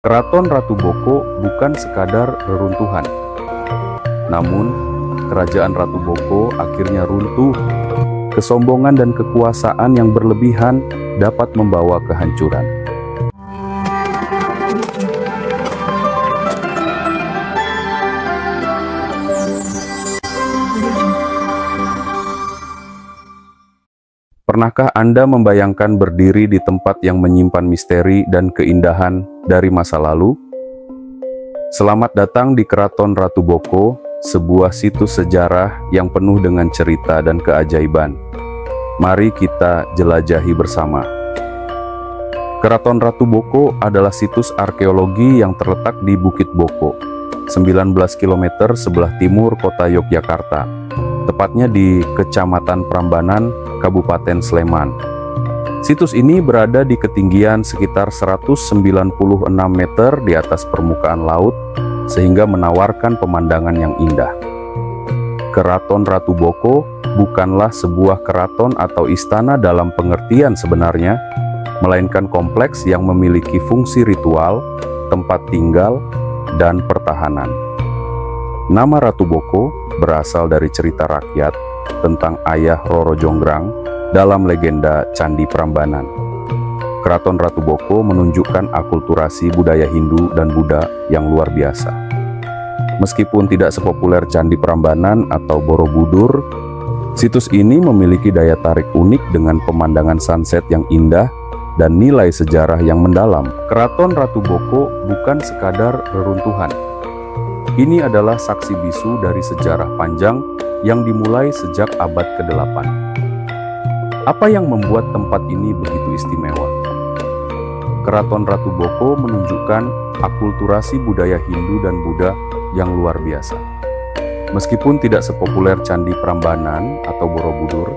Keraton Ratu Boko bukan sekadar reruntuhan. Namun, kerajaan Ratu Boko akhirnya runtuh. Kesombongan dan kekuasaan yang berlebihan dapat membawa kehancuran. Pernahkah Anda membayangkan berdiri di tempat yang menyimpan misteri dan keindahan dari masa lalu? Selamat datang di Keraton Ratu Boko, sebuah situs sejarah yang penuh dengan cerita dan keajaiban. Mari kita jelajahi bersama. Keraton Ratu Boko adalah situs arkeologi yang terletak di Bukit Boko, 19 km sebelah timur kota Yogyakarta, tepatnya di Kecamatan Prambanan, Kabupaten Sleman. Situs ini berada di ketinggian sekitar 196 meter di atas permukaan laut, sehingga menawarkan pemandangan yang indah. Keraton Ratu Boko bukanlah sebuah keraton atau istana dalam pengertian sebenarnya, melainkan kompleks yang memiliki fungsi ritual, tempat tinggal, dan pertahanan. Nama Ratu Boko berasal dari cerita rakyat tentang ayah Roro Jonggrang dalam legenda Candi Prambanan. Keraton Ratu Boko menunjukkan akulturasi budaya Hindu dan Buddha yang luar biasa. Meskipun tidak sepopuler Candi Prambanan atau Borobudur, situs ini memiliki daya tarik unik dengan pemandangan sunset yang indah dan nilai sejarah yang mendalam. Keraton Ratu Boko bukan sekadar reruntuhan. Ini adalah saksi bisu dari sejarah panjang yang dimulai sejak abad ke-8. Apa yang membuat tempat ini begitu istimewa? Keraton Ratu Boko menunjukkan akulturasi budaya Hindu dan Buddha yang luar biasa. Meskipun tidak sepopuler Candi Prambanan atau Borobudur,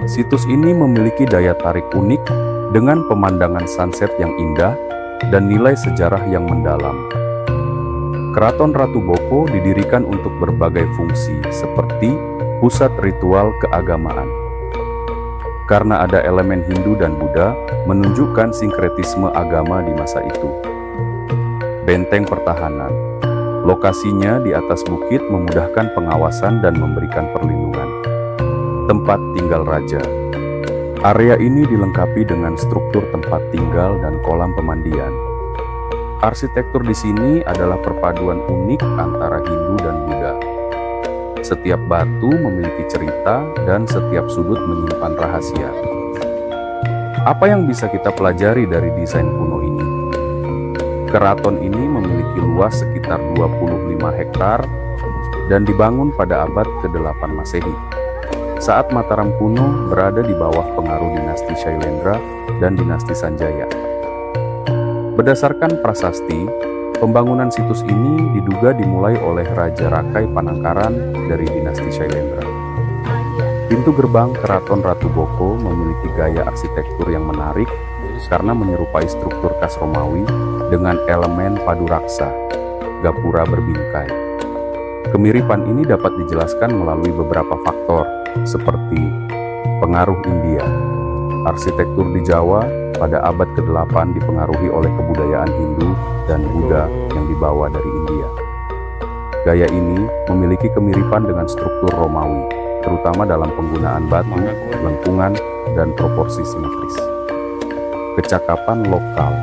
situs ini memiliki daya tarik unik dengan pemandangan sunset yang indah dan nilai sejarah yang mendalam. Keraton Ratu Boko didirikan untuk berbagai fungsi seperti pusat ritual keagamaan. Karena ada elemen Hindu dan Buddha, menunjukkan sinkretisme agama di masa itu. Benteng pertahanan. Lokasinya di atas bukit memudahkan pengawasan dan memberikan perlindungan. Tempat tinggal raja. Area ini dilengkapi dengan struktur tempat tinggal dan kolam pemandian. Arsitektur di sini adalah perpaduan unik antara Hindu dan Buddha. Setiap batu memiliki cerita dan setiap sudut menyimpan rahasia. Apa yang bisa kita pelajari dari desain kuno ini? Keraton ini memiliki luas sekitar 25 hektar dan dibangun pada abad ke-8 Masehi. Saat Mataram kuno berada di bawah pengaruh dinasti Shailendra dan dinasti Sanjaya. Berdasarkan prasasti, pembangunan situs ini diduga dimulai oleh Raja Rakai Panangkaran dari dinasti Shailendra. Pintu gerbang Keraton Ratu Boko memiliki gaya arsitektur yang menarik karena menyerupai struktur khas Romawi dengan elemen padu raksa, gapura berbingkai. Kemiripan ini dapat dijelaskan melalui beberapa faktor, seperti pengaruh India. Arsitektur di Jawa pada abad ke-8 dipengaruhi oleh kebudayaan Hindu dan Buddha yang dibawa dari India. Gaya ini memiliki kemiripan dengan struktur Romawi, terutama dalam penggunaan batu, lengkungan, dan proporsi simetris. Kecakapan lokal.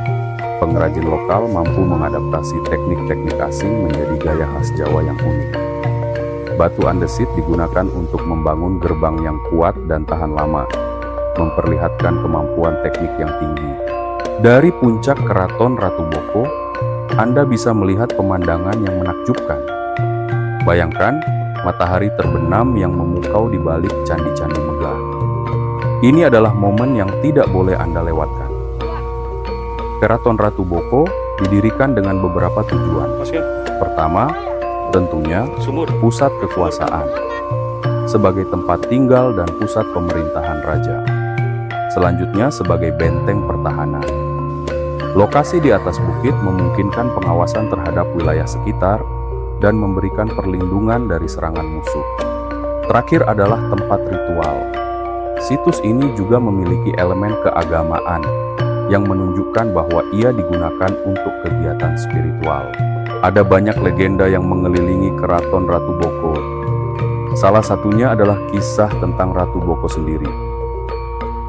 Pengrajin lokal mampu mengadaptasi teknik-teknik asing menjadi gaya khas Jawa yang unik. Batu andesit digunakan untuk membangun gerbang yang kuat dan tahan lama, memperlihatkan kemampuan teknik yang tinggi. Dari puncak Keraton Ratu Boko, Anda bisa melihat pemandangan yang menakjubkan. Bayangkan matahari terbenam yang memukau di balik candi-candi megah. Ini adalah momen yang tidak boleh Anda lewatkan. Keraton Ratu Boko didirikan dengan beberapa tujuan. Pertama, tentunya pusat kekuasaan, sebagai tempat tinggal dan pusat pemerintahan raja. Selanjutnya sebagai benteng pertahanan. Lokasi di atas bukit memungkinkan pengawasan terhadap wilayah sekitar dan memberikan perlindungan dari serangan musuh. Terakhir adalah tempat ritual. Situs ini juga memiliki elemen keagamaan yang menunjukkan bahwa ia digunakan untuk kegiatan spiritual. Ada banyak legenda yang mengelilingi keraton Ratu Boko. Salah satunya adalah kisah tentang Ratu Boko sendiri.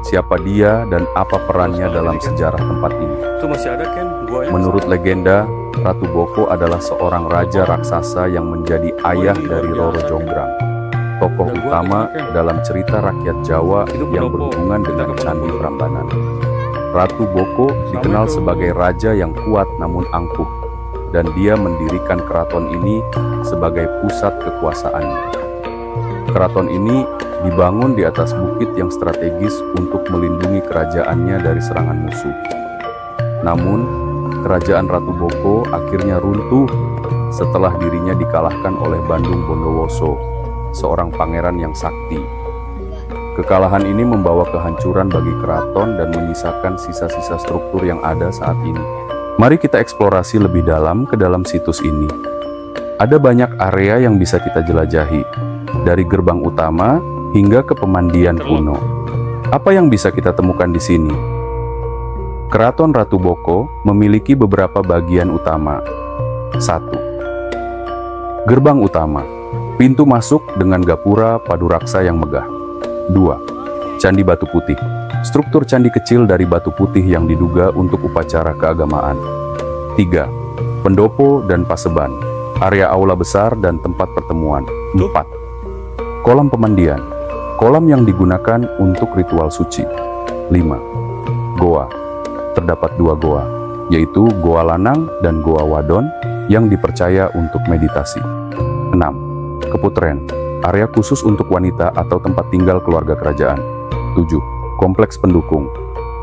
Siapa dia dan apa perannya dalam sejarah tempat ini? Itu masih ada kan guanya? Menurut legenda, Ratu Boko adalah seorang raja raksasa yang menjadi ayah dari Roro Jonggrang, tokoh utama dalam cerita rakyat Jawa yang berhubungan dengan Candi Prambanan. Ratu Boko dikenal sebagai raja yang kuat namun angkuh, dan dia mendirikan keraton ini sebagai pusat kekuasaannya. Keraton ini dibangun di atas bukit yang strategis untuk melindungi kerajaannya dari serangan musuh. Namun, kerajaan Ratu Boko akhirnya runtuh setelah dirinya dikalahkan oleh Bandung Bondowoso, seorang pangeran yang sakti. Kekalahan ini membawa kehancuran bagi keraton dan menyisakan sisa-sisa struktur yang ada saat ini. Mari kita eksplorasi lebih dalam ke dalam situs ini. Ada banyak area yang bisa kita jelajahi, dari gerbang utama hingga ke pemandian kuno. Apa yang bisa kita temukan di sini? Keraton Ratu Boko memiliki beberapa bagian utama. 1. Gerbang utama, pintu masuk dengan gapura paduraksa yang megah. 2. Candi Batu Putih, struktur candi kecil dari batu putih yang diduga untuk upacara keagamaan. 3. Pendopo dan paseban, area aula besar dan tempat pertemuan. 4. Kolam pemandian, kolam yang digunakan untuk ritual suci. 5. Goa, terdapat 2 goa, yaitu Goa Lanang dan Goa Wadon yang dipercaya untuk meditasi. 6. Keputren, area khusus untuk wanita atau tempat tinggal keluarga kerajaan. 7. Kompleks pendukung,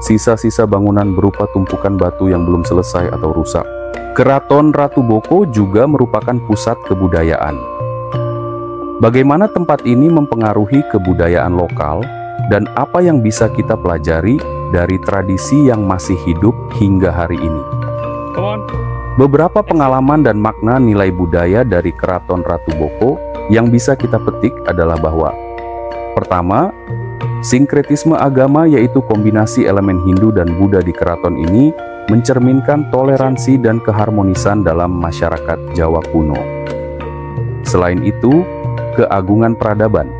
sisa-sisa bangunan berupa tumpukan batu yang belum selesai atau rusak. Keraton Ratu Boko juga merupakan pusat kebudayaan. Bagaimana tempat ini mempengaruhi kebudayaan lokal dan apa yang bisa kita pelajari dari tradisi yang masih hidup hingga hari ini? Beberapa pengalaman dan makna nilai budaya dari Keraton Ratu Boko yang bisa kita petik adalah bahwa: pertama, sinkretisme agama, yaitu kombinasi elemen Hindu dan Buddha di keraton ini mencerminkan toleransi dan keharmonisan dalam masyarakat Jawa kuno. Selain itu, keagungan peradaban.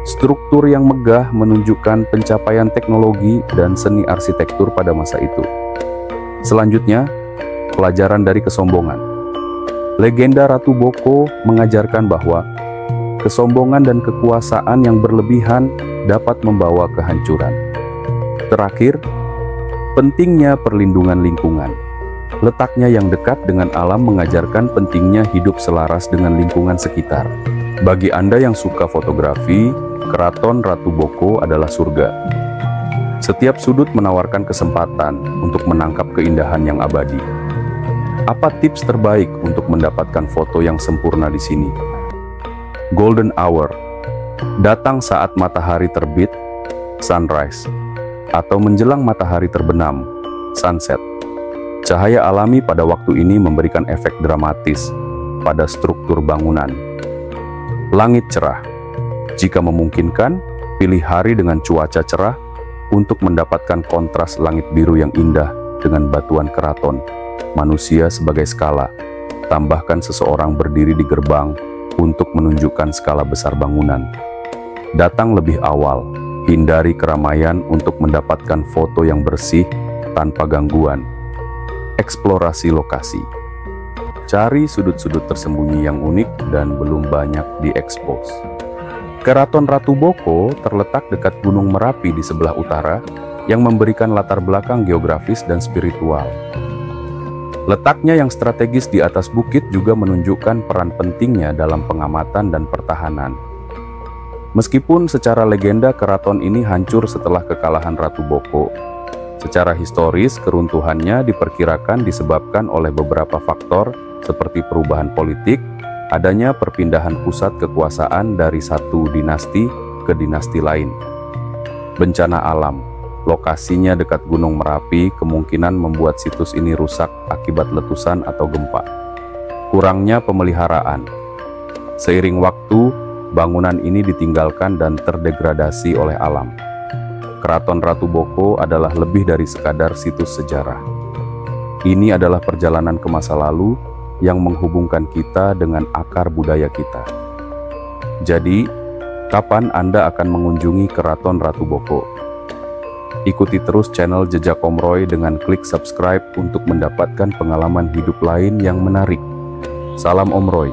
Struktur yang megah menunjukkan pencapaian teknologi dan seni arsitektur pada masa itu. Selanjutnya, pelajaran dari kesombongan. Legenda Ratu Boko mengajarkan bahwa kesombongan dan kekuasaan yang berlebihan dapat membawa kehancuran. Terakhir, pentingnya perlindungan lingkungan. Letaknya yang dekat dengan alam mengajarkan pentingnya hidup selaras dengan lingkungan sekitar. Bagi Anda yang suka fotografi, Keraton Ratu Boko adalah surga. Setiap sudut menawarkan kesempatan untuk menangkap keindahan yang abadi. Apa tips terbaik untuk mendapatkan foto yang sempurna di sini? Golden hour, datang saat matahari terbit, sunrise, atau menjelang matahari terbenam, sunset. Cahaya alami pada waktu ini memberikan efek dramatis pada struktur bangunan. Langit cerah. Jika memungkinkan, pilih hari dengan cuaca cerah untuk mendapatkan kontras langit biru yang indah dengan batuan keraton, manusia sebagai skala. Tambahkan seseorang berdiri di gerbang untuk menunjukkan skala besar bangunan. Datang lebih awal, hindari keramaian untuk mendapatkan foto yang bersih tanpa gangguan. Eksplorasi lokasi. Cari sudut-sudut tersembunyi yang unik dan belum banyak diekspos. Keraton Ratu Boko terletak dekat Gunung Merapi di sebelah utara yang memberikan latar belakang geografis dan spiritual. Letaknya yang strategis di atas bukit juga menunjukkan peran pentingnya dalam pengamatan dan pertahanan. Meskipun secara legenda keraton ini hancur setelah kekalahan Ratu Boko, secara historis keruntuhannya diperkirakan disebabkan oleh beberapa faktor seperti perubahan politik, adanya perpindahan pusat kekuasaan dari satu dinasti ke dinasti lain. Bencana alam, lokasinya dekat Gunung Merapi kemungkinan membuat situs ini rusak akibat letusan atau gempa. Kurangnya pemeliharaan. Seiring waktu, bangunan ini ditinggalkan dan terdegradasi oleh alam. Keraton Ratu Boko adalah lebih dari sekadar situs sejarah. Ini adalah perjalanan ke masa lalu yang menghubungkan kita dengan akar budaya kita. Jadi, kapan Anda akan mengunjungi Keraton Ratu Boko? Ikuti terus channel Jejak Om Roy dengan klik subscribe untuk mendapatkan pengalaman hidup lain yang menarik. Salam Om Roy.